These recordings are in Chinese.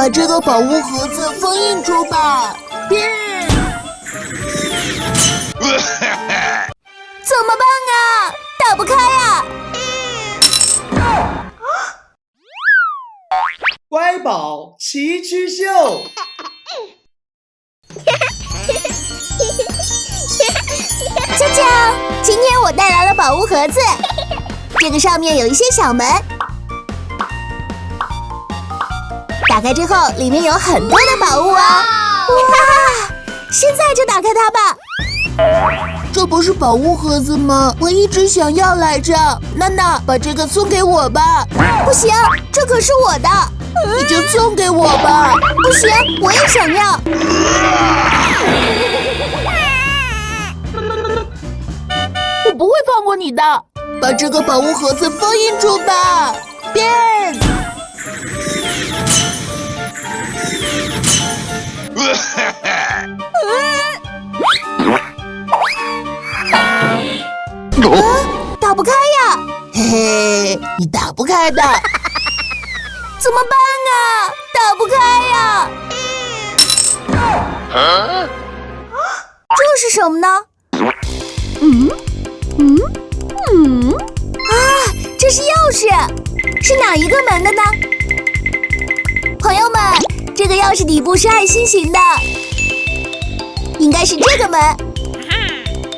把这个宝物盒子封印住吧。怎么办啊？打不开啊！乖宝奇趣秀。锵锵！今天我带来了宝物盒子，这个上面有一些小门，打开之后里面有很多的宝物啊！哇！现在就打开它吧。这不是宝物盒子吗？我一直想要来着。娜娜，把这个送给我吧。不行，这可是我的。你就送给我吧。不行，我也想要。我不会放过你的。把这个宝物盒子封印住吧。变。打不开呀！嘿嘿，你打不开的。怎么办啊？打不开呀！这是什么呢？这是钥匙，是哪一个门的呢？朋友们，这个钥匙底部是爱心形的，应该是这个门。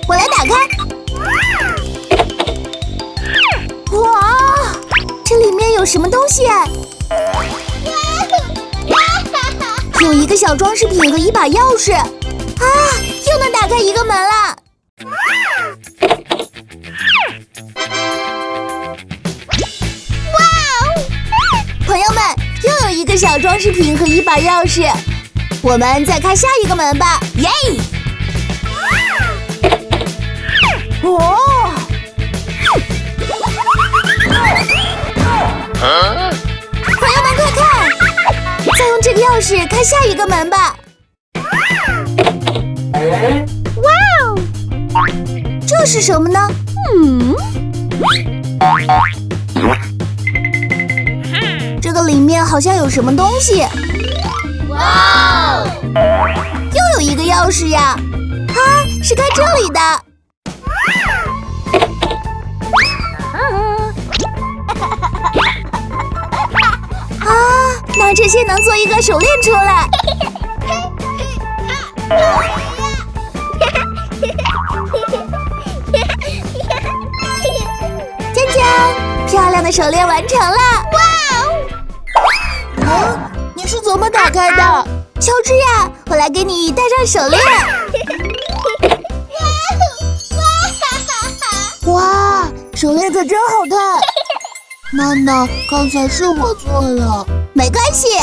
我来打开。哇，这里面有什么东西？有一个小装饰品和一把钥匙。啊，又能打开一个门了。哇哦！朋友们，又有一个小装饰品和一把钥匙，我们再开下一个门吧。耶！哦！朋友们快看，再用这个钥匙开下一个门吧。哇哦！这是什么呢？这个里面好像有什么东西。哇哦！又有一个钥匙呀！啊，是开这里的。那这些能做一个手链出来。锵锵，漂亮的手链完成了！哇哦！你是怎么打开的？乔治呀，我来给你戴上手链。哇，手链可真好看。娜娜，刚才是我错了。没关系，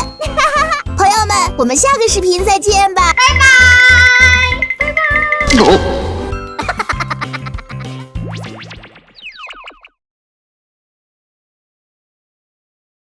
朋友们，我们下个视频再见吧，拜拜，拜拜。